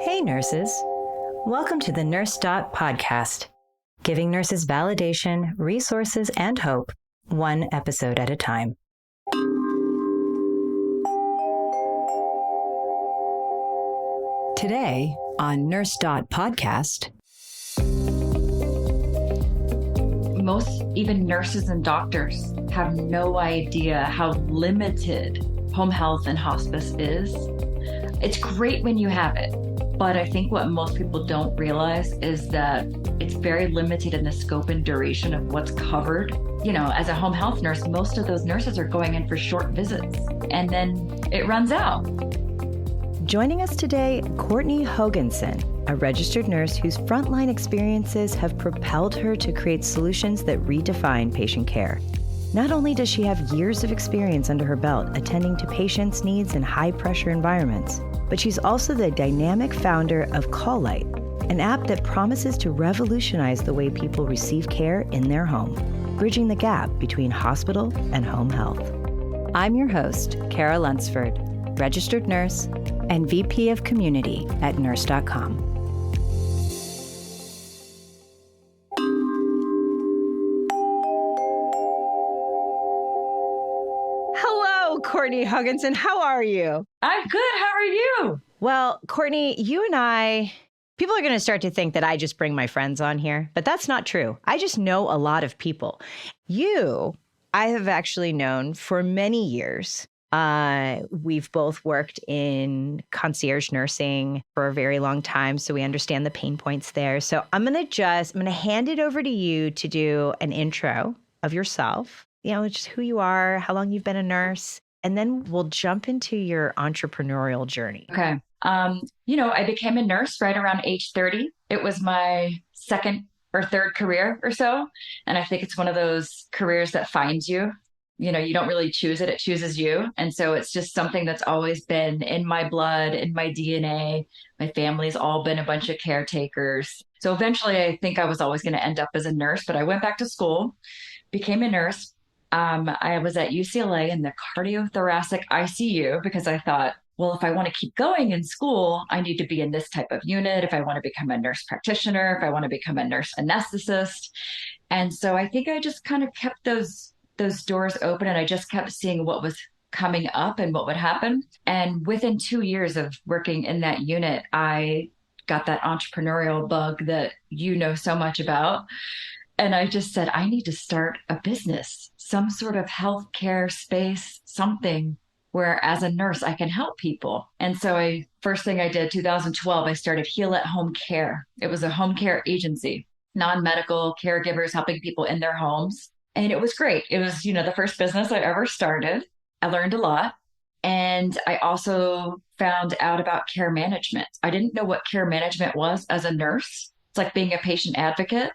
Hey nurses, welcome to the NurseDot podcast, giving nurses validation, resources, and hope, one episode at a time. Today on NurseDot podcast. Most even nurses and doctors have no idea how limited home health and hospice is. It's great when you have it, but I think what most people don't realize is that it's very limited in the scope and duration of what's covered. You know, as a home health nurse, most of those nurses are going in for short visits and then it runs out. Joining us today, Courtney Hogenson, a registered nurse whose frontline experiences have propelled her to create solutions that redefine patient care. Not only does she have years of experience under her belt attending to patients' needs in high-pressure environments, but she's also the dynamic founder of CallLight, an app that promises to revolutionize the way people receive care in their home, bridging the gap between hospital and home health. I'm your host, Cara Lunsford, registered nurse and VP of Community at NurseDot. Hello, Courtney Hogenson. How are you? I'm good. How are you? Well, Courtney, you and I, people are going to start to think that I just bring my friends on here, but that's not true. I just know a lot of people. You, I have actually known for many years. We've both worked in concierge nursing for a very long time, so we understand the pain points there. So I'm going to hand it over to you to do an intro of yourself, you know, just who you are, how long you've been a nurse, and then we'll jump into your entrepreneurial journey. Okay. I became a nurse right around age 30. It was my second or third career or so. And I think it's one of those careers that finds you. You know, you don't really choose it, it chooses you. And so it's just something that's always been in my blood, in my DNA. My family's all been a bunch of caretakers. So eventually I think I was always going to end up as a nurse, but I went back to school, became a nurse. I was at UCLA in the cardiothoracic ICU because I thought, well, if I want to keep going in school, I need to be in this type of unit. If I want to become a nurse practitioner, if I want to become a nurse anesthetist. And so I think I just kind of kept those doors open and I just kept seeing what was coming up and what would happen. And within 2 years of working in that unit, I got that entrepreneurial bug that you know so much about. And I just said, I need to start a business, some sort of healthcare space, something where as a nurse, I can help people. And so first thing I did, 2012, I started Heal at Home Care. It was a home care agency, non-medical caregivers helping people in their homes. And it was great. It was, the first business I ever started. I learned a lot. And I also found out about care management. I didn't know what care management was as a nurse. It's like being a patient advocate,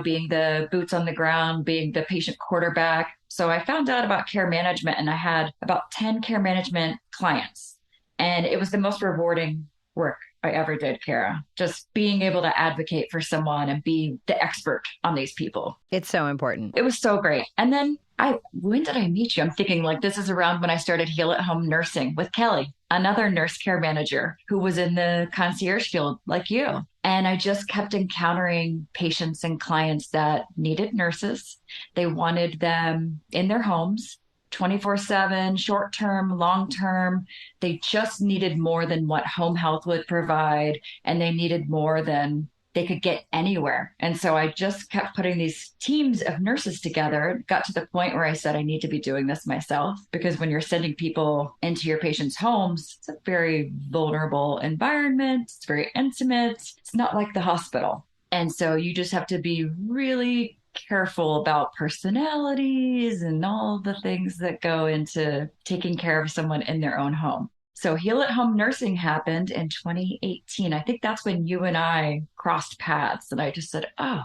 being the boots on the ground, being the patient quarterback. So I found out about care management and I had about 10 care management clients. And it was the most rewarding work I ever did, Cara. Just being able to advocate for someone and be the expert on these people. It's so important. It was so great. And then when did I meet you? I'm thinking like this is around when I started Heal at Home Nursing with Kelly, another nurse care manager who was in the concierge field like you. And I just kept encountering patients and clients that needed nurses. They wanted them in their homes. 24/7, short-term, long-term. They just needed more than what home health would provide, and they needed more than they could get anywhere. And so I just kept putting these teams of nurses together, got to the point where I said, I need to be doing this myself, because when you're sending people into your patients' homes, it's a very vulnerable environment. It's very intimate. It's not like the hospital. And so you just have to be really careful about personalities and all the things that go into taking care of someone in their own home. So Heal at Home Nursing happened in 2018. I think that's when you and I crossed paths. And I just said, oh,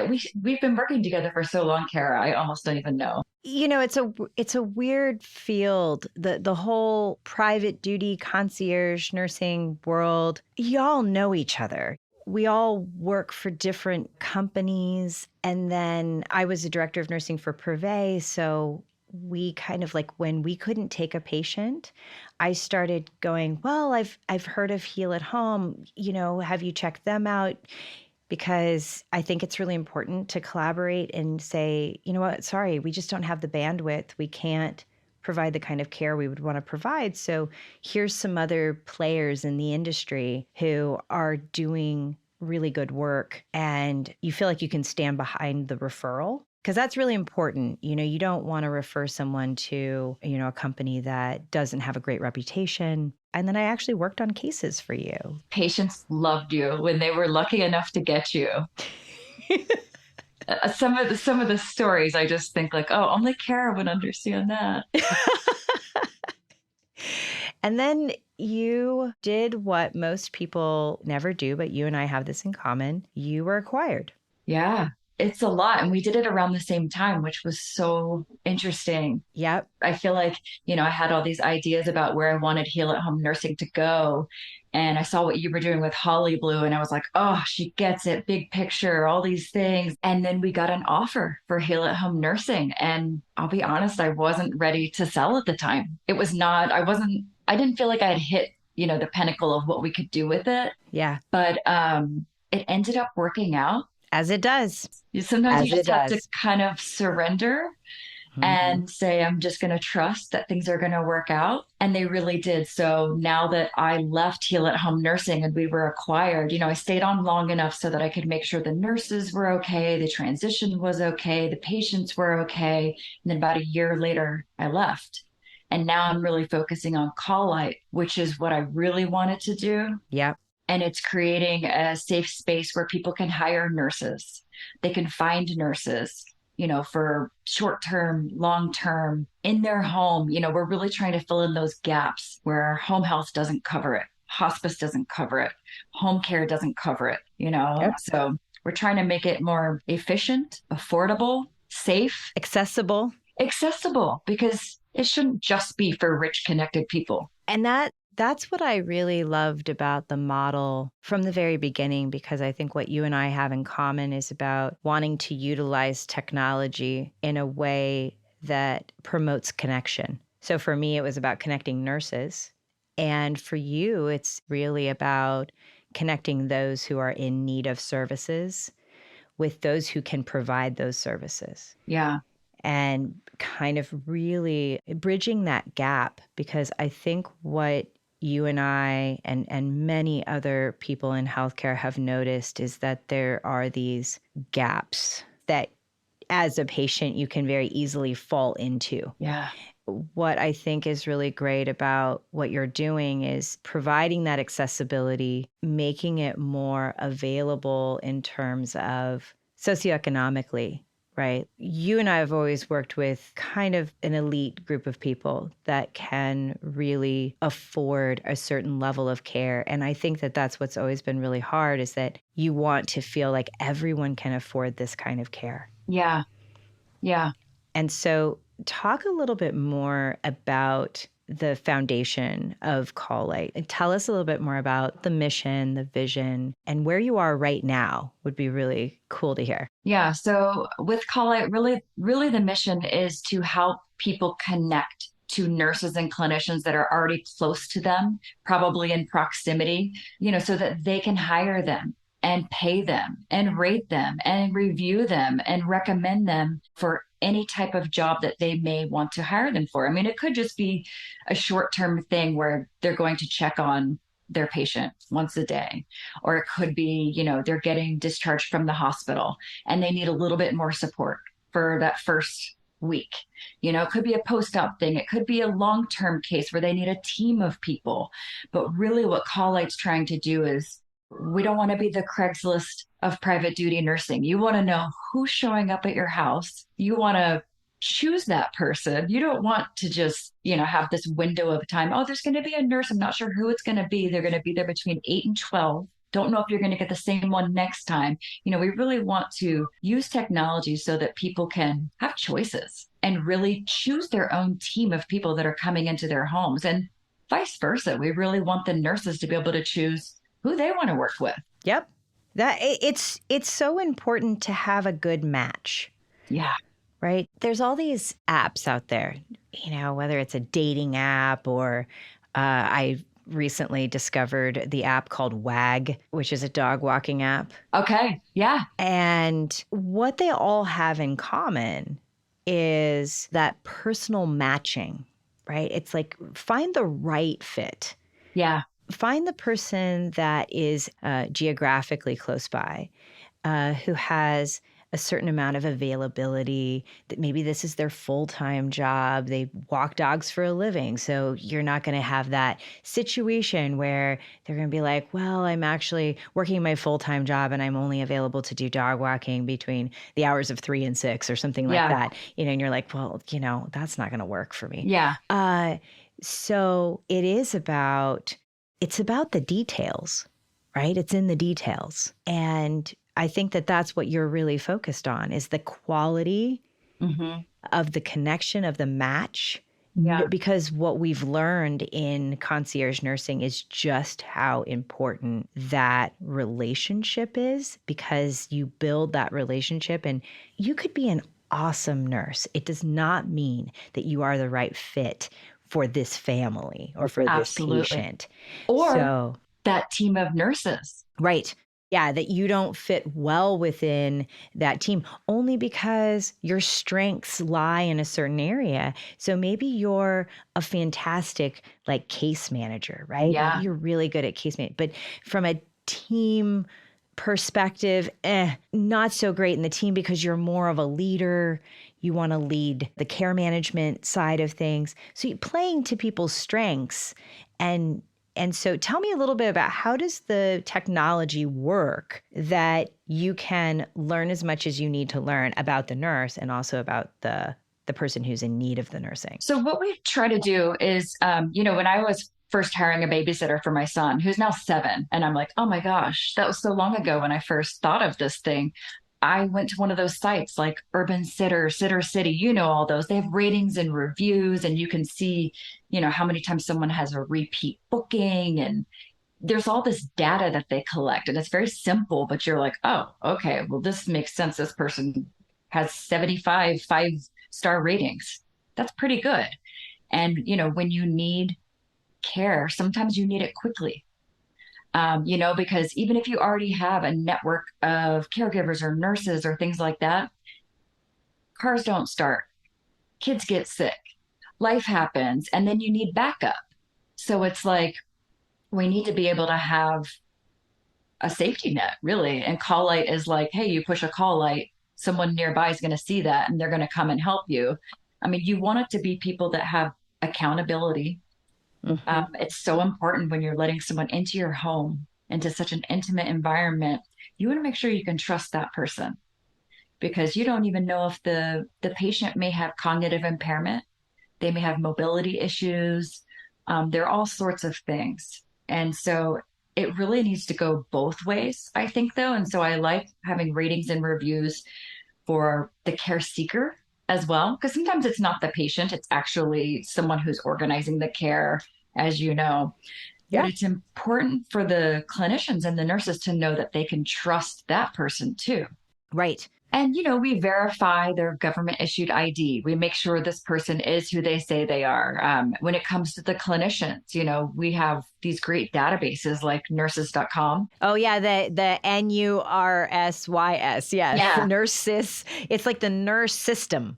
we've been working together for so long, Cara. I almost don't even know. It's a weird field, the whole private duty concierge nursing world. Y'all know each other. We all work for different companies. And then I was a director of nursing for Privé. So we kind of like when we couldn't take a patient, I started going, well, I've heard of Heal at Home, have you checked them out? Because I think it's really important to collaborate and say, you know what, sorry, we just don't have the bandwidth. We can't provide the kind of care we would want to provide. So here's some other players in the industry who are doing really good work, and you feel like you can stand behind the referral. Because that's really important. You don't want to refer someone to, a company that doesn't have a great reputation. And then I actually worked on cases for you. Patients loved you when they were lucky enough to get you. Some of the stories, I just think like, oh, only Cara would understand that. And then you did what most people never do, but you and I have this in common. You were acquired. Yeah. It's a lot. And we did it around the same time, which was so interesting. Yep. I feel like, I had all these ideas about where I wanted Heal at Home nursing to go. And I saw what you were doing with Holly Blue. And I was like, oh, she gets it. Big picture, all these things. And then we got an offer for Heal at Home nursing. And I'll be honest, I wasn't ready to sell at the time. I didn't feel like I had hit, the pinnacle of what we could do with it. Yeah. But it ended up working out. As it does. Sometimes you just have to kind of surrender and say, I'm just going to trust that things are going to work out. And they really did. So now that I left Heal at Home nursing and we were acquired, I stayed on long enough so that I could make sure the nurses were okay, the transition was okay, the patients were okay. And then about a year later, I left. And now I'm really focusing on Call Light, which is what I really wanted to do. Yeah. And it's creating a safe space where people can hire nurses. They can find nurses, for short-term, long-term, in their home. We're really trying to fill in those gaps where home health doesn't cover it. Hospice doesn't cover it. Home care doesn't cover it, Yep. So we're trying to make it more efficient, affordable, safe. Accessible, because it shouldn't just be for rich, connected people. And that's what I really loved about the model from the very beginning, because I think what you and I have in common is about wanting to utilize technology in a way that promotes connection. So for me, it was about connecting nurses. And for you, it's really about connecting those who are in need of services with those who can provide those services. Yeah. And kind of really bridging that gap, because I think what you and I and many other people in healthcare have noticed is that there are these gaps that as a patient you can very easily fall into. Yeah. What I think is really great about what you're doing is providing that accessibility, making it more available in terms of socioeconomically. Right. You and I have always worked with kind of an elite group of people that can really afford a certain level of care. And I think that that's what's always been really hard, is that you want to feel like everyone can afford this kind of care. Yeah. Yeah. And so talk a little bit more about the foundation of Call Light. And tell us a little bit more about the mission, the vision, and where you are right now would be really cool to hear. Yeah. So with Call Light, really, really the mission is to help people connect to nurses and clinicians that are already close to them, probably in proximity, so that they can hire them and pay them and rate them and review them and recommend them for any type of job that they may want to hire them for. I mean, it could just be a short-term thing where they're going to check on their patient once a day, or it could be, they're getting discharged from the hospital and they need a little bit more support for that first week. It could be a post-op thing. It could be a long-term case where they need a team of people. But really what Call Light's trying to do is, we don't want to be the Craigslist of private duty nursing. You want to know who's showing up at your house. You want to choose that person. You don't want to just, have this window of time. Oh, there's going to be a nurse. I'm not sure who it's going to be. They're going to be there between 8 and 12. Don't know if you're going to get the same one next time. We really want to use technology so that people can have choices and really choose their own team of people that are coming into their homes, and vice versa. We really want the nurses to be able to choose who they want to work with. Yep. That it's so important to have a good match. Yeah. right? There's all these apps out there, whether it's a dating app or I recently discovered the app called Wag, which is a dog walking app. Okay. Yeah. And what they all have in common is that personal matching, right? It's like find the right fit. Yeah. Find the person that is geographically close by, who has a certain amount of availability, that maybe this is their full-time job. They walk dogs for a living. So you're not going to have that situation where they're going to be like, well, I'm actually working my full-time job and I'm only available to do dog walking between the hours of 3 and 6 or something like that. And you're like, well, that's not going to work for me. Yeah. So it's about the details, right? It's in the details. And I think that that's what you're really focused on is the quality of the connection, of the match. Yeah. Because what we've learned in concierge nursing is just how important that relationship is, because you build that relationship and you could be an awesome nurse. It does not mean that you are the right fit for this family or for this patient. Or that team of nurses. Right. Yeah, that you don't fit well within that team only because your strengths lie in a certain area. So maybe you're a fantastic case manager, right? Yeah. Maybe you're really good at case management, but from a team perspective, not so great in the team because you're more of a leader. You want to lead the care management side of things. So you're playing to people's strengths. And so tell me a little bit about how does the technology work that you can learn as much as you need to learn about the nurse and also about the person who's in need of the nursing? So what we try to do is, when I was first hiring a babysitter for my son, who's now 7, and I'm like, oh my gosh, that was so long ago when I first thought of this thing. I went to one of those sites like Urban Sitter, Sitter City, all those. They have ratings and reviews, and you can see, how many times someone has a repeat booking. And there's all this data that they collect. And it's very simple, but you're like, oh, okay, well, this makes sense. This person has 75 5-star ratings. That's pretty good. And, when you need care, sometimes you need it quickly. Because even if you already have a network of caregivers or nurses or things like that, cars don't start, kids get sick, life happens, and then you need backup. So it's like, we need to be able to have a safety net, really. And call light is like, hey, you push a call light, someone nearby is going to see that and they're going to come and help you. I mean, you want it to be people that have accountability. It's so important when you're letting someone into your home, into such an intimate environment. You want to make sure you can trust that person, because you don't even know if the patient may have cognitive impairment. They may have mobility issues. There are all sorts of things. And so it really needs to go both ways, I think, though. And so I like having ratings and reviews for the care seeker as well, because sometimes it's not the patient, it's actually someone who's organizing the care, as you know. Yeah. But it's important for the clinicians and the nurses to know that they can trust that person too. Right. And, we verify their government issued ID. We make sure this person is who they say they are. When it comes to the clinicians, we have these great databases like nurses.com. Oh, yeah. The NURSYS. Yeah. Nurses. It's like the nurse system.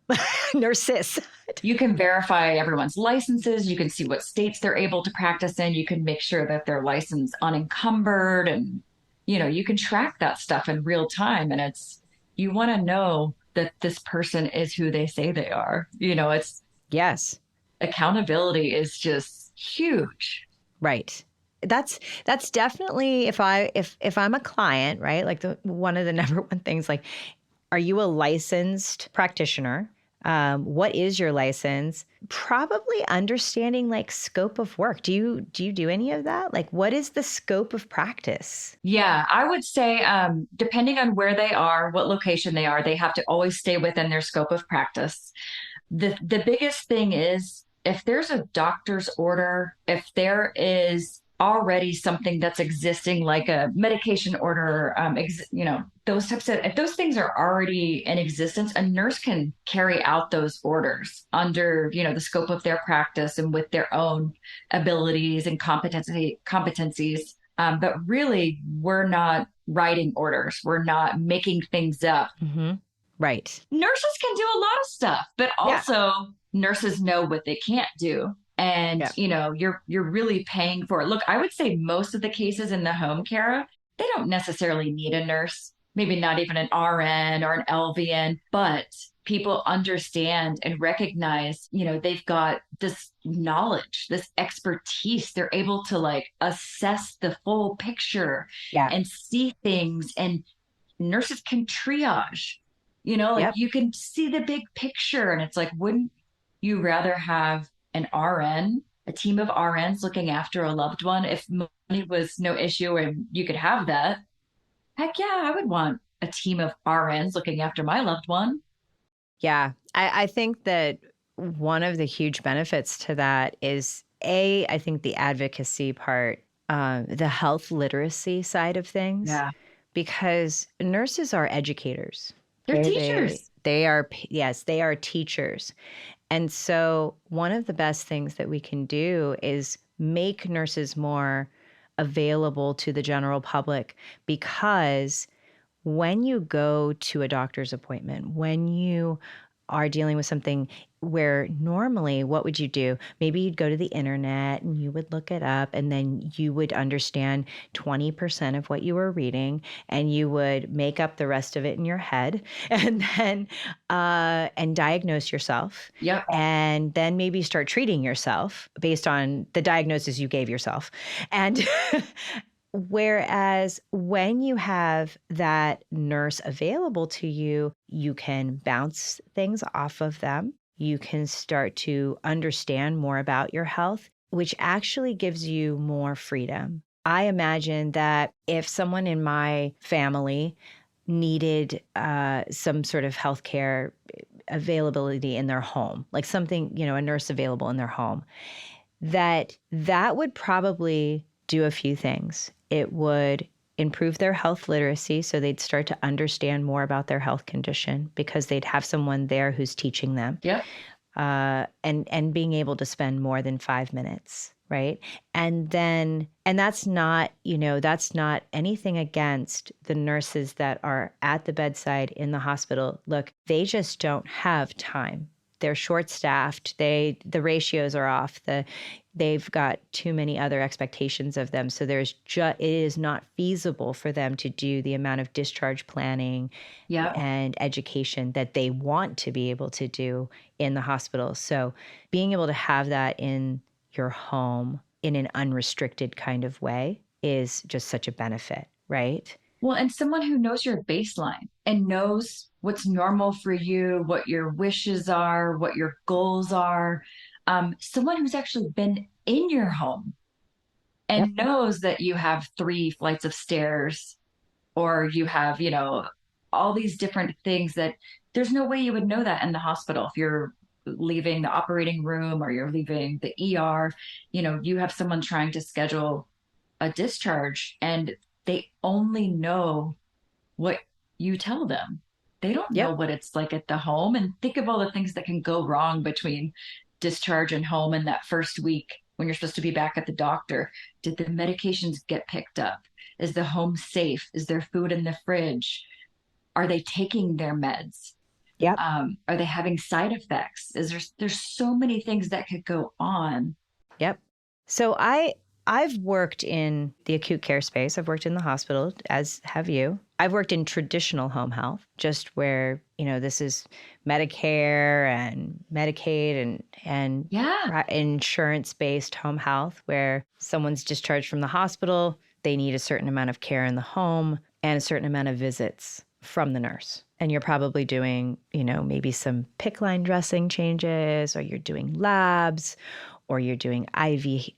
Nurses. You can verify everyone's licenses. You can see what states they're able to practice in. You can make sure that they're licensed unencumbered. And, you can track that stuff in real time. And you want to know that this person is who they say they are. Yes. Accountability is just huge. Right. That's definitely if I'm a client, right? Like one of the number one things, like, are you a licensed practitioner? What is your license? Probably understanding scope of work. Do you do any of that? Like, what is the scope of practice? Yeah, I would say, depending on where they are, what location they are, they have to always stay within their scope of practice. The biggest thing is if there's a doctor's order, if there is already something that's existing, like a medication order, those types of, if those things are already in existence, a nurse can carry out those orders under, the scope of their practice and with their own abilities and competencies. But really, we're not writing orders. We're not making things up. Mm-hmm. Right. Nurses can do a lot of stuff, but Yeah. also nurses know what they can't do. And, Yeah. you're really paying for it. Look, I would say most of the cases in the home care, they don't necessarily need a nurse, maybe not even an RN or an LVN, but people understand and recognize, they've got this knowledge, this expertise. They're able to like assess the full picture Yeah. and see things, and nurses can triage. Like Yep. you can see the big picture, and it's like, wouldn't you rather have an RN, a team of RNs looking after a loved one? If money was no issue and you could have that, heck yeah, I would want a team of RNs looking after my loved one. Yeah. I think that one of the huge benefits to that is I think the advocacy part, the health literacy side of things, Yeah. because nurses are educators. They're teachers. They are, yes, they are teachers. And so one of the best things that we can do is make nurses more available to the general public, because when you go to a doctor's appointment, when you are dealing with something where normally what would you do? Maybe you'd go to the internet and you would look it up, and then you would understand 20% of what you were reading, and you would make up the rest of it in your head, and then and diagnose yourself. Yep. And then maybe start treating yourself based on the diagnosis you gave yourself. And whereas when you have that nurse available to you, you can bounce things off of them. You can start to understand more about your health, which actually gives you more freedom. I imagine that if someone in my family needed some sort of healthcare availability in their home, like something, a nurse available in their home, that would probably do a few things. It would improve their health literacy, so they'd start to understand more about their health condition because they'd have someone there who's teaching them. Yep. And being able to spend more than 5 minutes, right? And that's not, that's not anything against the nurses that are at the bedside in the hospital. Look, they just don't have time. They're short-staffed. The ratios are off. They've got too many other expectations of them. So it is not feasible for them to do the amount of discharge planning and education that they want to be able to do in the hospital. So being able to have that in your home in an unrestricted kind of way is just such a benefit, right? Well, and someone who knows your baseline and knows what's normal for you, what your wishes are, what your goals are. Someone who's actually been in your home and knows that you have 3 flights of stairs, or you have, all these different things that there's no way you would know that in the hospital. If you're leaving the operating room or you're leaving the ER, you have someone trying to schedule a discharge, and they only know what you tell them. They don't know what it's like at the home. And think of all the things that can go wrong between discharge and home in that first week when you're supposed to be back at the doctor. Did the medications get picked up? Is the home safe? Is there food in the fridge? Are they taking their meds? Yep. Are they having side effects? There's so many things that could go on. Yep. So I've worked in the acute care space. I've worked in the hospital, as have you. I've worked in traditional home health, just where, this is Medicare and Medicaid and insurance-based home health, where someone's discharged from the hospital, they need a certain amount of care in the home and a certain amount of visits from the nurse. And you're probably doing, maybe some PICC line dressing changes, or you're doing labs, or you're doing IV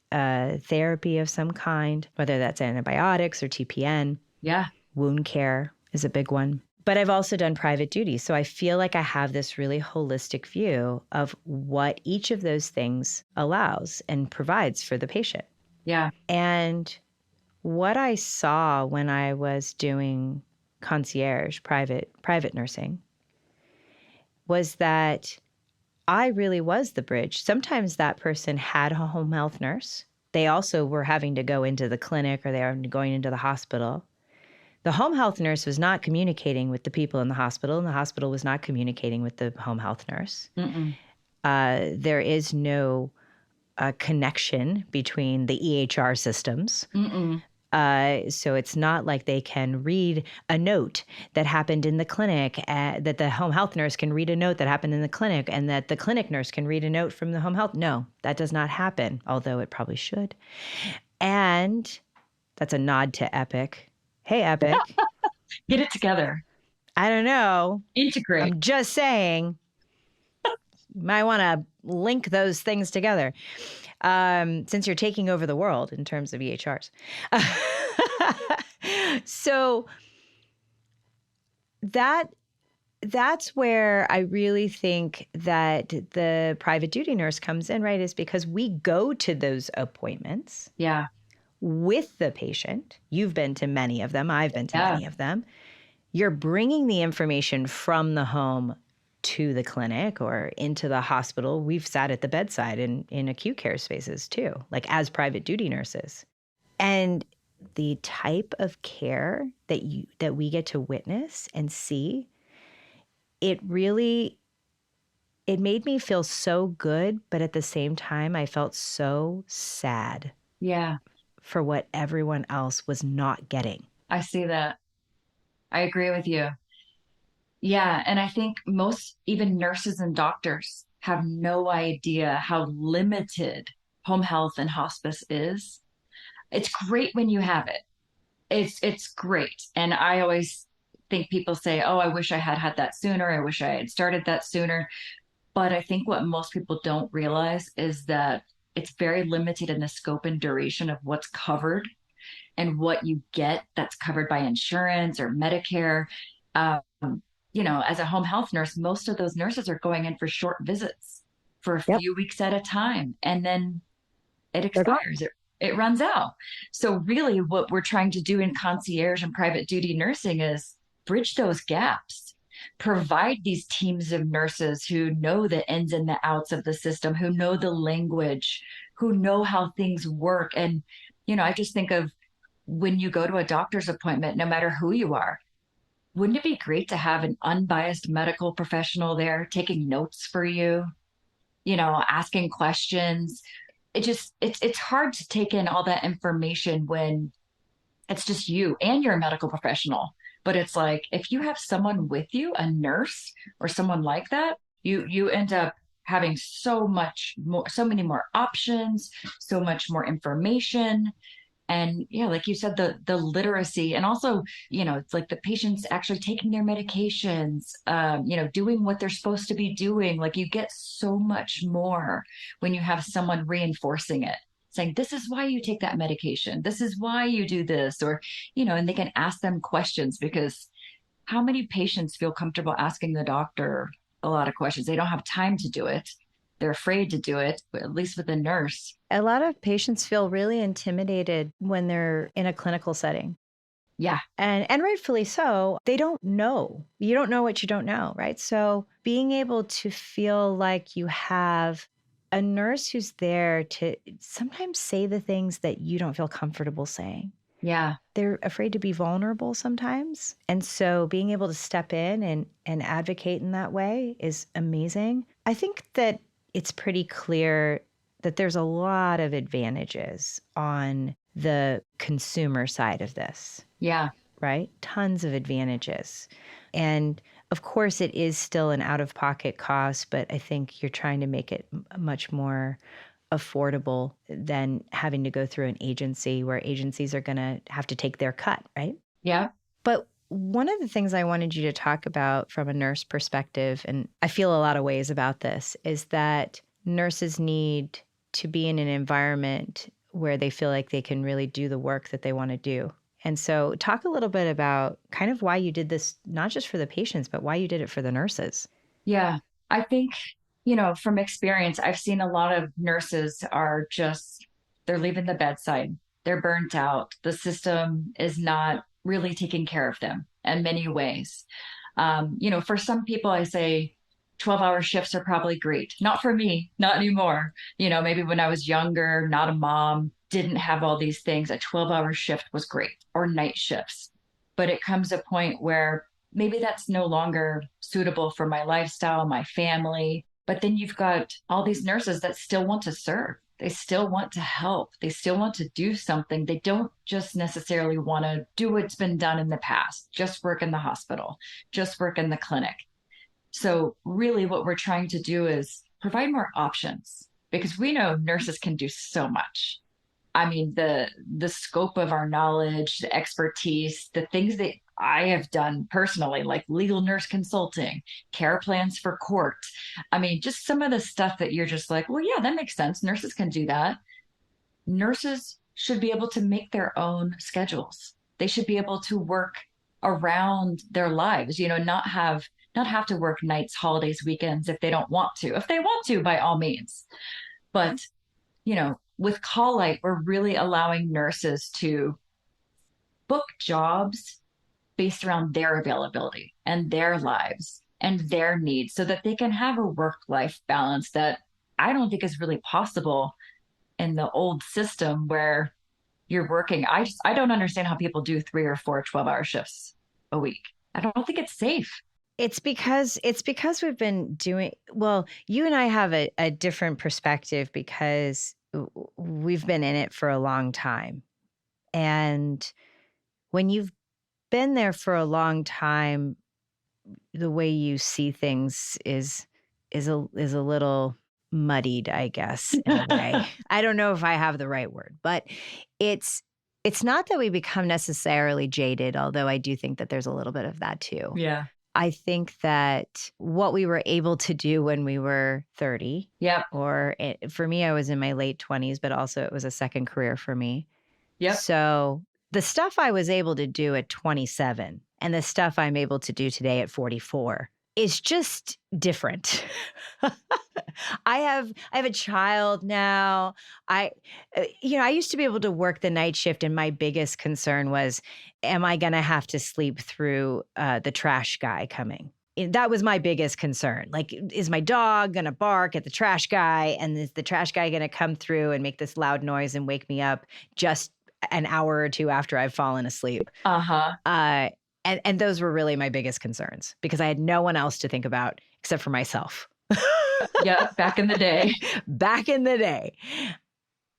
therapy of some kind, whether that's antibiotics or TPN. Yeah. Wound care is a big one. But I've also done private duty. So I feel like I have this really holistic view of what each of those things allows and provides for the patient. Yeah. And what I saw when I was doing concierge, private nursing, was that I really was the bridge. Sometimes that person had a home health nurse. They also were having to go into the clinic or they were going into the hospital. The home health nurse was not communicating with the people in the hospital, and the hospital was not communicating with the home health nurse. There is no connection between the EHR systems. So it's not like they can read a note that happened in the clinic, that the home health nurse can read a note that happened in the clinic, and that the clinic nurse can read a note from the home health. No, that does not happen, although it probably should. And that's a nod to Epic. Hey, Epic. Get it together. I don't know. Integrate. I'm just saying, you might want to link those things together. Since you're taking over the world in terms of EHRs. So that's where I really think that the private duty nurse comes in, right? Is because we go to those appointments with the patient. You've been to many of them. I've been to many of them. You're bringing the information from the home to the clinic or into the hospital. We've sat at the bedside in acute care spaces too, like as private duty nurses. And the type of care that we get to witness and see, it made me feel so good, but at the same time, I felt so sad. Yeah. For what everyone else was not getting. I see that. I agree with you. Yeah. And I think most even nurses and doctors have no idea how limited home health and hospice is. It's great when you have it. It's great. And I always think people say, oh, I wish I had that sooner. I wish I had started that sooner. But I think what most people don't realize is that it's very limited in the scope and duration of what's covered and what you get that's covered by insurance or Medicare. As a home health nurse, most of those nurses are going in for short visits for a few weeks at a time, and then it expires. It runs out. So really what we're trying to do in concierge and private duty nursing is bridge those gaps, provide these teams of nurses who know the ins and the outs of the system, who know the language, who know how things work. And, I just think of when you go to a doctor's appointment, no matter who you are, wouldn't it be great to have an unbiased medical professional there taking notes for you, asking questions? It's hard to take in all that information when it's just you and you're a medical professional. But it's like, if you have someone with you, a nurse or someone like that, you end up having so many more options, so much more information. And like you said, the literacy, and also, it's like the patients actually taking their medications, doing what they're supposed to be doing. Like you get so much more when you have someone reinforcing it, saying, this is why you take that medication. This is why you do this, or, and they can ask them questions, because how many patients feel comfortable asking the doctor a lot of questions? They don't have time to do it. They're afraid to do it, at least with a nurse. A lot of patients feel really intimidated when they're in a clinical setting. Yeah. And rightfully so. They don't know. You don't know what you don't know, right? So being able to feel like you have a nurse who's there to sometimes say the things that you don't feel comfortable saying. Yeah. They're afraid to be vulnerable sometimes. And so being able to step in and advocate in that way is amazing. I think that it's pretty clear that there's a lot of advantages on the consumer side of this. Yeah. Right? Tons of advantages. And of course, it is still an out-of-pocket cost, but I think you're trying to make it much more affordable than having to go through an agency where agencies are going to have to take their cut, right? Yeah. But one of the things I wanted you to talk about from a nurse perspective, and I feel a lot of ways about this, is that nurses need to be in an environment where they feel like they can really do the work that they want to do. And so talk a little bit about kind of why you did this, not just for the patients, but why you did it for the nurses. Yeah. I think, from experience, I've seen a lot of nurses are just, They're leaving the bedside. They're burnt out. The system is not really taking care of them in many ways. For some people, I say 12-hour shifts are probably great. Not for me, not anymore. Maybe when I was younger, not a mom, didn't have all these things, a 12-hour shift was great, or night shifts. But it comes a point where maybe that's no longer suitable for my lifestyle, my family. But then you've got all these nurses that still want to serve. They still want to help. They still want to do something. They don't just necessarily want to do what's been done in the past, just work in the hospital, just work in the clinic. So really what we're trying to do is provide more options, because we know nurses can do so much. I mean, the scope of our knowledge, the expertise, the things that I have done personally, like legal nurse consulting, care plans for court. I mean, just some of the stuff that you're just like, well, yeah, that makes sense. Nurses can do that. Nurses should be able to make their own schedules. They should be able to work around their lives, not have to work nights, holidays, weekends if they don't want to. If they want to, by all means. But, with Call Light, we're really allowing nurses to book jobs based around their availability and their lives and their needs, so that they can have a work-life balance that I don't think is really possible in the old system where you're working. I don't understand how people do 3 or 4 12-hour shifts a week. I don't think it's safe. It's because we've been doing, well, you and I have a different perspective because we've been in it for a long time. And when you've been there for a long time, the way you see things is a little muddied, I guess, in a way. I don't know if I have the right word, but it's not that we become necessarily jaded, although I do think that there's a little bit of that too. Yeah. I think that what we were able to do when we were 30, for me, I was in my late 20s, but also it was a second career for me. Yep. So the stuff I was able to do at 27 and the stuff I'm able to do today at 44 is just different. I have a child now. I used to be able to work the night shift, and my biggest concern was, am I going to have to sleep through the trash guy coming? That was my biggest concern. Like, is my dog going to bark at the trash guy, and is the trash guy going to come through and make this loud noise and wake me up just an hour or two after I've fallen asleep? And those were really my biggest concerns, because I had no one else to think about except for myself. Yeah, back in the day.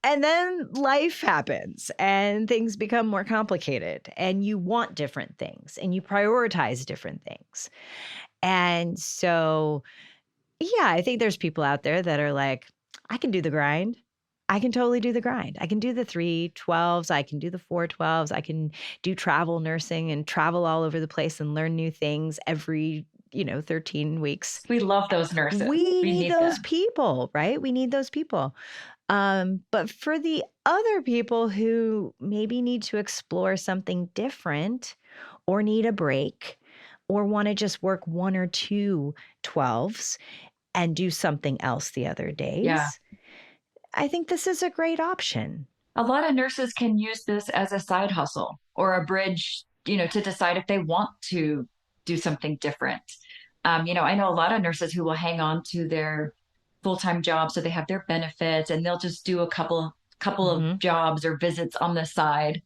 And then life happens and things become more complicated, and you want different things and you prioritize different things. And so, yeah, I think there's people out there that are like, I can do the grind. I can totally do the grind. I can do the 3/12s. I can do the 4/12s. I can do travel nursing and travel all over the place and learn new things every 13 weeks. We love those nurses. We need those people, right? We need those people. But for the other people who maybe need to explore something different, or need a break, or want to just work 1 or 2 12s and do something else the other days, I think this is a great option. A lot of nurses can use this as a side hustle or a bridge, to decide if they want to do something different. I know a lot of nurses who will hang on to their full-time jobs so they have their benefits, and they'll just do a couple of jobs or visits on the side.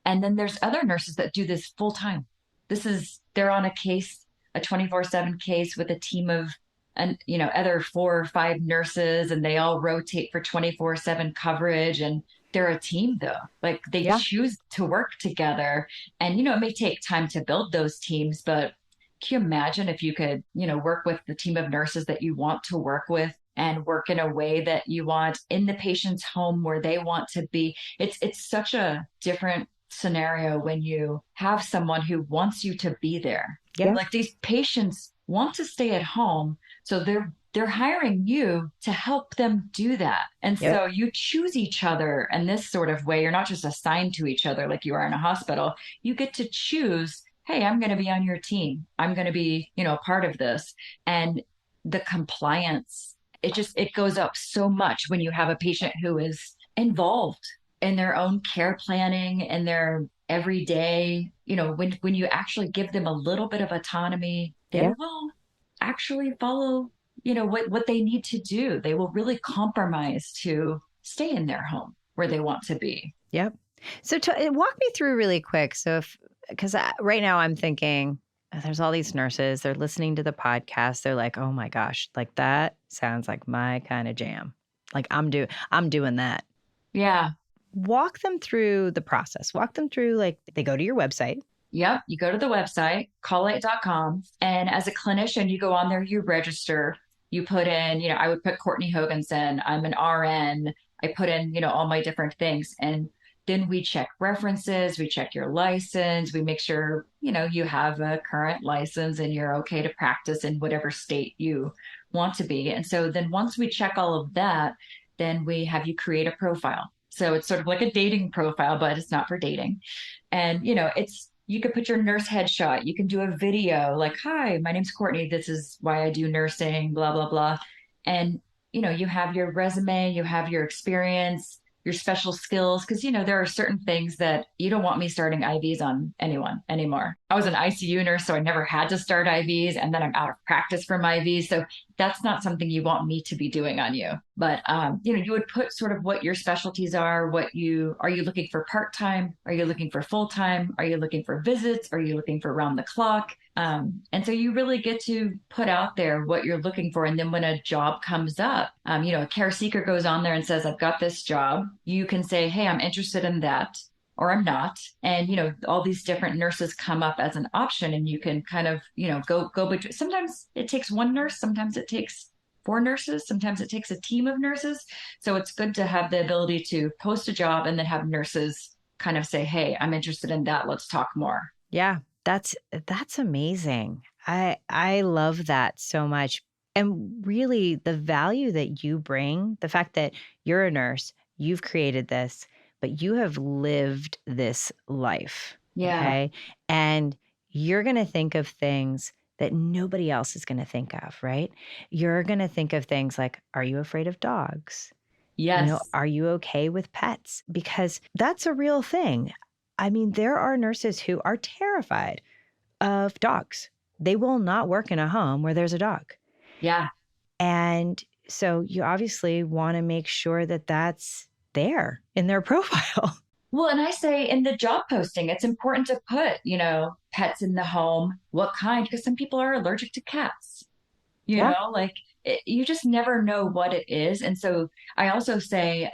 And then there's other nurses that do this full-time. They're on a case, a 24/7 case with a team of other 4 or 5 nurses, and they all rotate for 24/7 coverage, and they're a team though. Like they choose to work together, and it may take time to build those teams, but can you imagine if you could, work with the team of nurses that you want to work with and work in a way that you want in the patient's home where they want to be? It's such a different scenario when you have someone who wants you to be there. Yeah. Like these patients want to stay at home, so they're hiring you to help them do that. And so you choose each other in this sort of way. You're not just assigned to each other like you are in a hospital. You get to choose, hey, I'm going to be on your team. I'm going to be, a part of this. And the compliance, it goes up so much when you have a patient who is involved in their own care planning and their everyday, when you actually give them a little bit of autonomy, they Yep. will actually follow, what they need to do. They will really compromise to stay in their home where they want to be. Yep. So walk me through really quick. So because right now I'm thinking there's all these nurses, they're listening to the podcast. They're like, oh my gosh, like that sounds like my kind of jam. Like I'm doing that. Yeah. Walk them through the process. Walk them through, like, they go to your website. Yep. You go to the website, calllight.com. And as a clinician, you go on there, you register, you put in, I would put Courtney Hogenson. I'm an RN. I put in, all my different things. And then we check references, we check your license, we make sure, you have a current license and you're okay to practice in whatever state you want to be. And so then once we check all of that, then we have you create a profile. So it's sort of like a dating profile, but it's not for dating. And, you could put your nurse headshot. You can do a video like, hi, my name's Courtney. This is why I do nursing, blah, blah, blah. And, you have your resume, you have your experience, your special skills. Cause, there are certain things that you don't want me starting IVs on anyone anymore. I was an ICU nurse, so I never had to start IVs. And then I'm out of practice from IVs. So that's not something you want me to be doing on you. But, you would put sort of what your specialties are, are you looking for part-time? Are you looking for full-time? Are you looking for visits? Are you looking for round the clock? And so you really get to put out there what you're looking for. And then when a job comes up, a care seeker goes on there and says, I've got this job. You can say, hey, I'm interested in that, or I'm not. And, all these different nurses come up as an option, and you can kind of, go between. Sometimes it takes one nurse, sometimes it takes 4 nurses, sometimes it takes a team of nurses. So it's good to have the ability to post a job and then have nurses kind of say, hey, I'm interested in that. Let's talk more. Yeah, that's amazing. I love that so much. And really the value that you bring, the fact that you're a nurse, you've created this, but you have lived this life. Yeah. Okay. And you're going to think of things that nobody else is going to think of, right? You're going to think of things like, are you afraid of dogs? Yes. Are you okay with pets? Because that's a real thing. I mean, there are nurses who are terrified of dogs. They will not work in a home where there's a dog. Yeah. And so you obviously want to make sure that that's there in their profile. Well, and I say in the job posting, it's important to put, pets in the home, what kind, because some people are allergic to cats, you just never know what it is. And so I also say,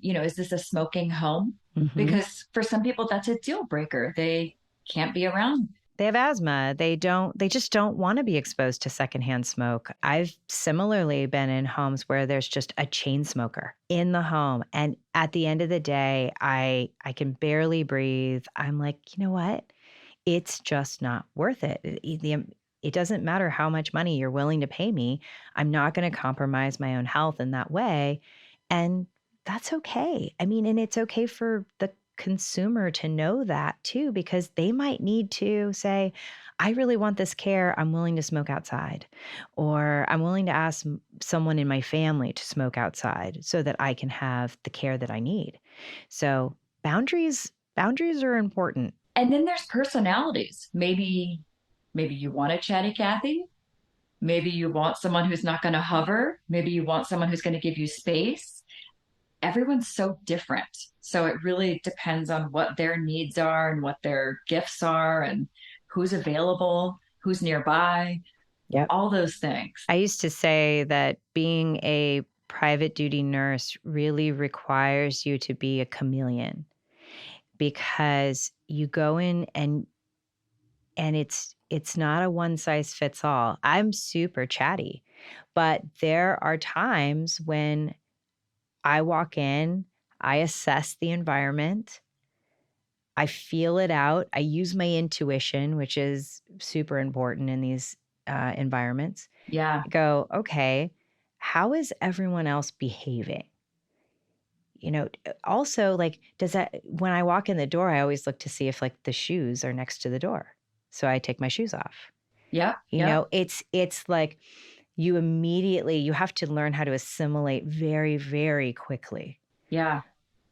is this a smoking home? Mm-hmm. Because for some people, that's a deal breaker. They can't be around. They have asthma. They just don't want to be exposed to secondhand smoke. I've similarly been in homes where there's just a chain smoker in the home. And at the end of the day, I can barely breathe. I'm like, you know what? It's just not worth it. It doesn't matter how much money you're willing to pay me. I'm not going to compromise my own health in that way. And that's okay. I mean, and it's okay for the consumer to know that too, because they might need to say, I really want this care. I'm willing to smoke outside, or I'm willing to ask someone in my family to smoke outside so that I can have the care that I need. So boundaries are important. And then there's personalities. Maybe you want a chatty Cathy. Maybe you want someone who's not going to hover. Maybe you want someone who's going to give you space. Everyone's so different. So it really depends on what their needs are and what their gifts are and who's available, who's nearby, all those things. I used to say that being a private duty nurse really requires you to be a chameleon, because you go in and it's not a one size fits all. I'm super chatty, but there are times when I walk in, I assess the environment, I feel it out, I use my intuition, which is super important in these environments. Yeah. I go, okay, how is everyone else behaving? Also, like, when I walk in the door, I always look to see if like the shoes are next to the door. So I take my shoes off. Yeah. It's like you have to learn how to assimilate very, very quickly. Yeah.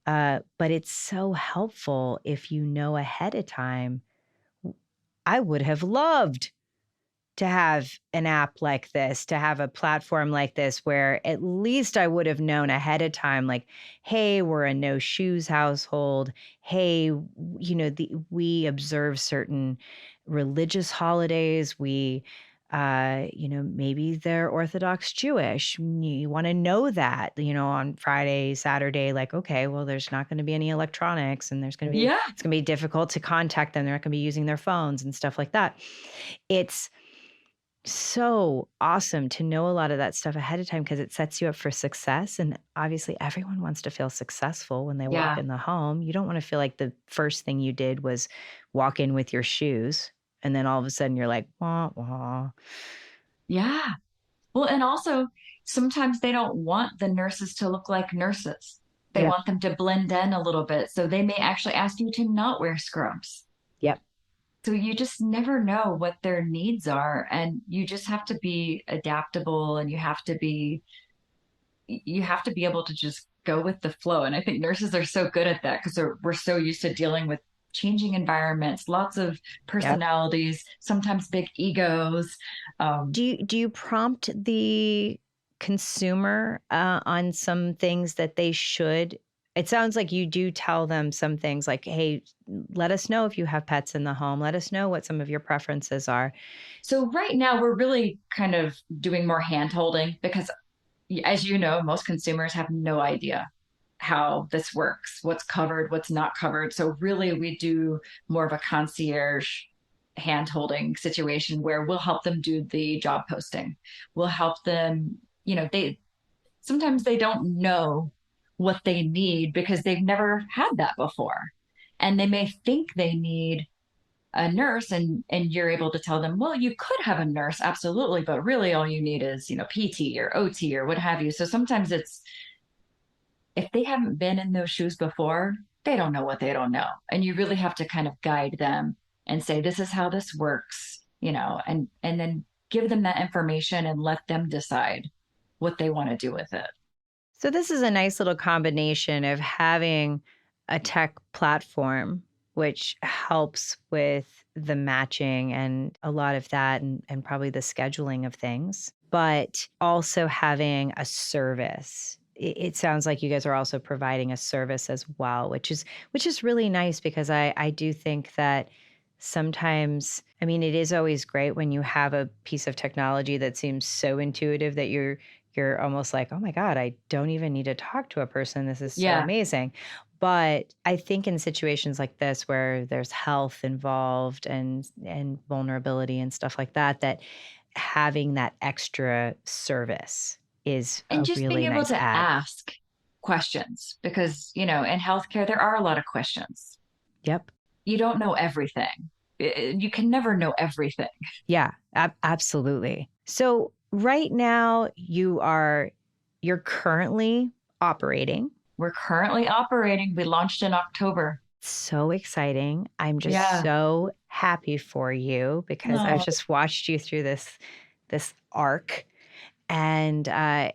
But it's so helpful if you know ahead of time. I would have loved to have an app like this, to have a platform like this where at least I would have known ahead of time, like, hey, we're a no shoes household. Hey, we observe certain religious holidays. Maybe they're Orthodox Jewish. You want to know that, on Friday, Saturday, like, okay, well, there's not going to be any electronics and it's going Yeah. to be difficult to contact them. They're not going to be using their phones and stuff like that. It's so awesome to know a lot of that stuff ahead of time because it sets you up for success. And obviously, everyone wants to feel successful when they walk Yeah. in the home. You don't want to feel like the first thing you did was walk in with your shoes. And then all of a sudden you're like, wah, wah. Yeah. Well, and also sometimes they don't want the nurses to look like nurses. They Yep. want them to blend in a little bit. So they may actually ask you to not wear scrubs. Yep. So you just never know what their needs are. And you just have to be adaptable and you have to be able to just go with the flow. And I think nurses are so good at that because we're so used to dealing with changing environments, lots of Yep. personalities, sometimes big egos. Do you prompt the consumer on some things that they should? It sounds like you do tell them some things like, hey, let us know if you have pets in the home. Let us know what some of your preferences are. So right now we're really kind of doing more hand holding because as you know, most consumers have no idea how this works, what's covered, what's not covered. So really we do more of a concierge hand holding situation where we'll help them do the job posting. We'll help them, they sometimes they don't know what they need because they've never had that before. And they may think they need a nurse and you're able to tell them, well, you could have a nurse, absolutely, but really all you need is, PT or OT or what have you. So sometimes it's if they haven't been in those shoes before, they don't know what they don't know. And you really have to kind of guide them and say, this is how this works, and then give them that information and let them decide what they want to do with it. So this is a nice little combination of having a tech platform, which helps with the matching and a lot of that and probably the scheduling of things, but also having a service. It sounds like you guys are also providing a service as well, which is really nice because I do think that sometimes, I mean, it is always great when you have a piece of technology that seems so intuitive that you're almost like, oh my God, I don't even need to talk to a person. This is so Yeah. amazing. But I think in situations like this where there's health involved and vulnerability and stuff like that, that having that extra service is And a just being really able nice to add. ask questions because, in healthcare, there are a lot of questions. Yep. You don't know everything. You can never know everything. Yeah, absolutely. So right now you're currently operating. We're currently operating. We launched in October. So exciting. I'm just Yeah. so happy for you because I've No. just watched you through this arc, and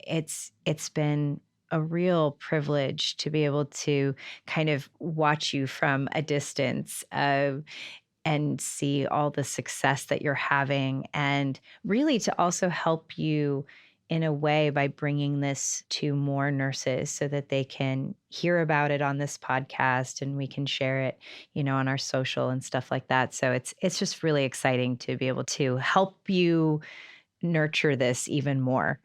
it's been a real privilege to be able to kind of watch you from a distance and see all the success that you're having, and really to also help you in a way by bringing this to more nurses so that they can hear about it on this podcast and we can share it, on our social and stuff like that. So it's just really exciting to be able to help you nurture this even more.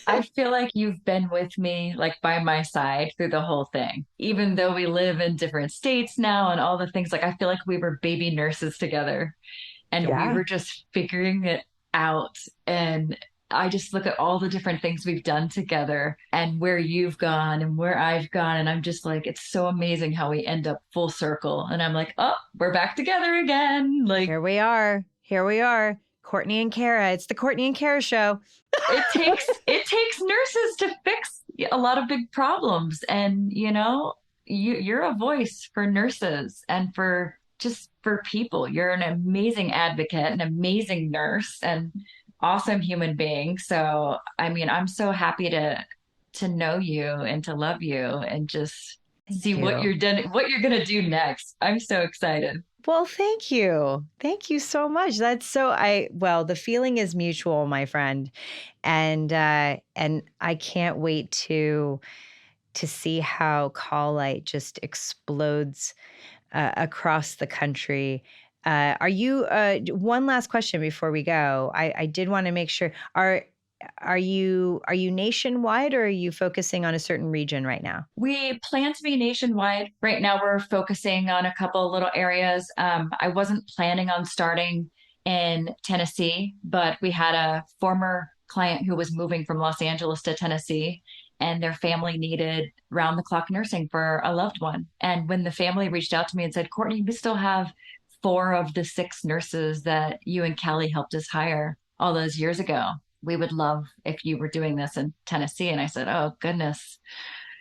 I feel like you've been with me, like by my side through the whole thing. Even though we live in different states now and all the things, like I feel like we were baby nurses together and we Yeah. were just figuring it out. And I just look at all the different things we've done together and where you've gone and where I've gone. And I'm just like, it's so amazing how we end up full circle. And I'm like, oh, we're back together again. Like, Here we are. Here we are. Courtney and Cara. It's the Courtney and Cara show. it takes nurses to fix a lot of big problems. And, you're a voice for nurses and for just for people. You're an amazing advocate, an amazing nurse, and awesome human being. So, I mean, I'm so happy to know you and to love you and just see Thank you. what you're going to do next. I'm so excited. Well, thank you. Thank you so much. Well, the feeling is mutual, my friend. And I can't wait to see how Call Light just explodes across the country. Are you one last question before we go? I did want to make sure are you nationwide or are you focusing on a certain region right now? We plan to be nationwide. Right now, we're focusing on a couple of little areas. I wasn't planning on starting in Tennessee, but we had a former client who was moving from Los Angeles to Tennessee, and their family needed round the clock nursing for a loved one. And when the family reached out to me and said, Courtney, we still have four of the six nurses that you and Kelly helped us hire all those years ago. We would love if you were doing this in Tennessee. And I said, oh, goodness,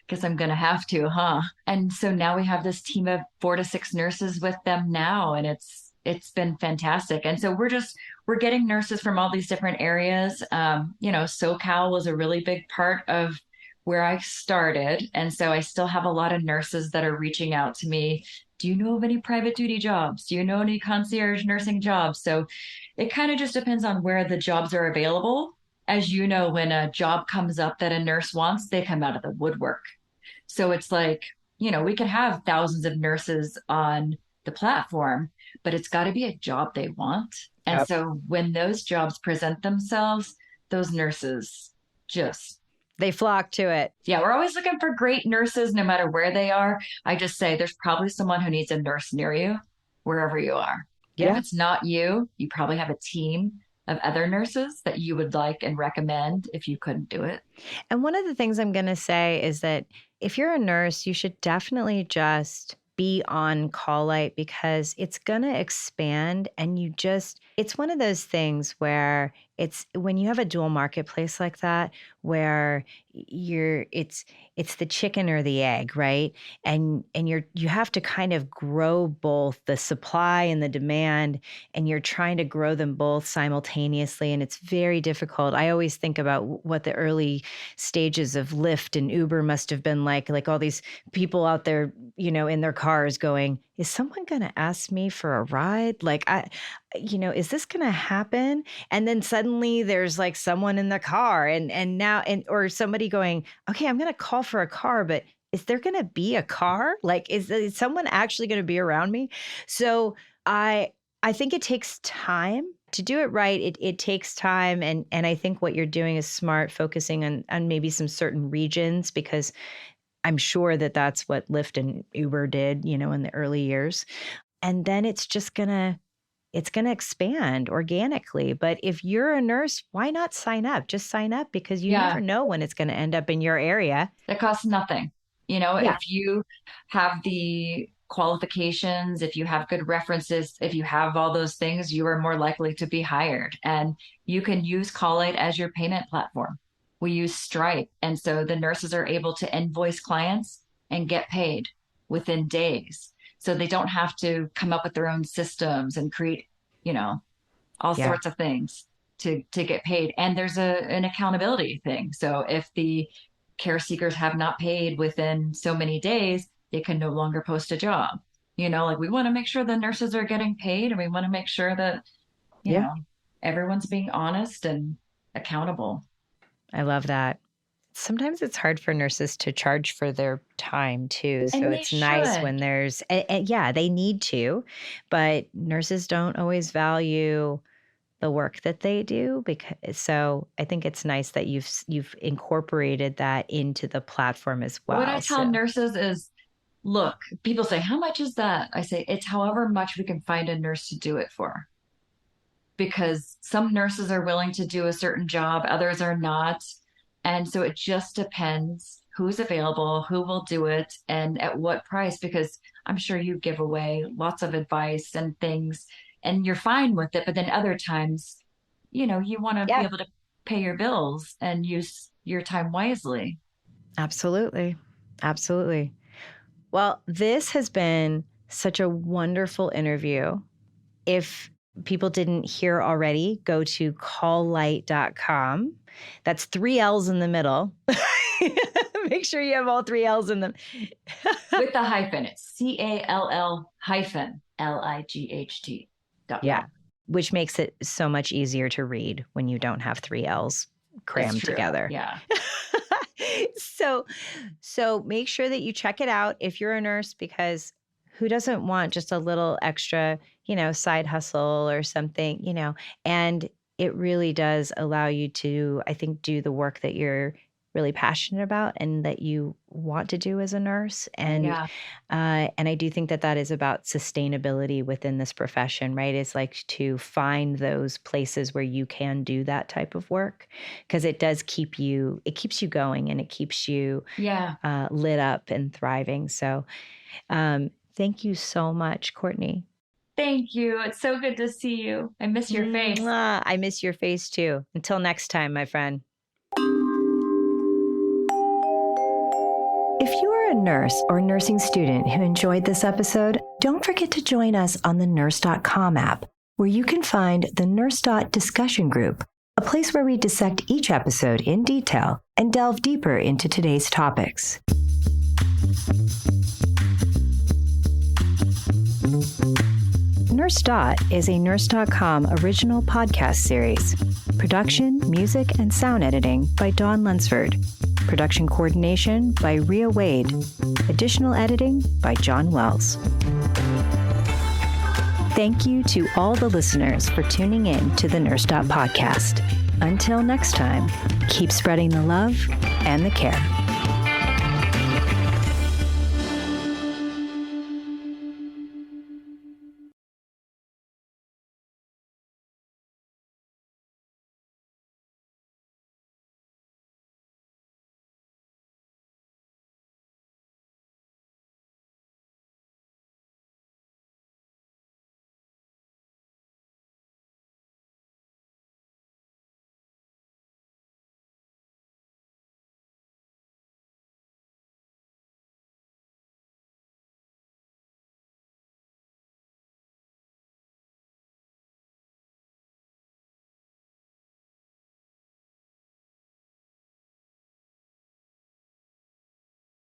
guess I'm going to have to, huh? And so now we have this team of 4 to 6 nurses with them now, and it's been fantastic. And so we're getting nurses from all these different areas. SoCal was a really big part of where I started, and so I still have a lot of nurses that are reaching out to me. Do you know of any private duty jobs? Do you know any concierge nursing jobs? So it kind of just depends on where the jobs are available. As you know, when a job comes up that a nurse wants, they come out of the woodwork. So it's like, we can have thousands of nurses on the platform, but it's got to be a job they want. And Yep. so when those jobs present themselves, those nurses just, They flock to it. yeah, we're always looking for great nurses no matter where they are. I just say there's probably someone who needs a nurse near you, wherever you are. And if Yeah. it's not you, you probably have a team of other nurses that you would like and recommend if you couldn't do it. And one of the things I'm going to say is that if you're a nurse, you should definitely just be on Call Light because it's going to expand and it's one of those things where it's when you have a dual marketplace like that where it's the chicken or the egg, right? And you have to kind of grow both the supply and the demand, and you're trying to grow them both simultaneously, and it's very difficult. I always think about what the early stages of Lyft and Uber must have been like all these people out there, in their cars going, is someone going to ask me for a ride? Is this going to happen? And then suddenly there's like someone in the car or somebody going, okay, I'm going to call for a car, but is there going to be a car? Like, is someone actually going to be around me? So I think it takes time to do it right. It takes time. And I think what you're doing is smart, focusing on maybe some certain regions, because I'm sure that that's what Lyft and Uber did, in the early years. And then it's going to expand organically. But if you're a nurse, why not sign up? Just sign up because you Yeah, never know when it's going to end up in your area. it costs nothing. Yeah. If you have the qualifications, if you have good references, if you have all those things, you are more likely to be hired. And you can use Collate as your payment platform. We use Stripe. And so the nurses are able to invoice clients and get paid within days. So they don't have to come up with their own systems and create, all Yeah. sorts of things to get paid. And there's an accountability thing. So if the care seekers have not paid within so many days, they can no longer post a job. We want to make sure the nurses are getting paid, and we want to make sure that, you Yeah. know, everyone's being honest and accountable. I love that. Sometimes it's hard for nurses to charge for their time too. So And they it's nice should. when yeah, they need to, but nurses don't always value the work that they do so I think it's nice that you've incorporated that into the platform as What I well. tell So nurses is, look, people say, how much is that? I say, it's however much we can find a nurse to do it for. Because some nurses are willing to do a certain job, others are not. And so it just depends who's available, who will do it, and at what price. Because I'm sure you give away lots of advice and things, and you're fine with it. But then other times, you want to be yeah, able to pay your bills and use your time wisely. absolutely. Absolutely. Well, this has been such a wonderful interview. If people didn't hear already, go to calllight.com. That's 3 L's in the middle Make sure you have all 3 L's in them. With the hyphen, it's CALL-LIGHT.com. Yeah, which makes it so much easier to read when you don't have 3 L's crammed together. Yeah. So make sure that you check it out if you're a nurse, because who doesn't want just a little extra, side hustle or something, and it really does allow you to, I think, do the work that you're really passionate about and that you want to do as a nurse. And and I do think that is about sustainability within this profession, right? It's like to find those places where you can do that type of work, because it keeps you going, and it keeps you lit up and thriving. So thank you so much, Courtney. Thank you. It's so good to see you. I miss your face. I miss your face too. Until next time, my friend. If you are a nurse or nursing student who enjoyed this episode, don't forget to join us on the NurseDot.com app, where you can find the NurseDot discussion group, a place where we dissect each episode in detail and delve deeper into today's topics. NurseDot is a Nurse.com original podcast series. Production, music, and sound editing by Dawn Lunsford. Production coordination by Rhea Wade. Additional editing by John Wells. Thank you to all the listeners for tuning in to the NurseDot podcast. Until next time, keep spreading the love and the care.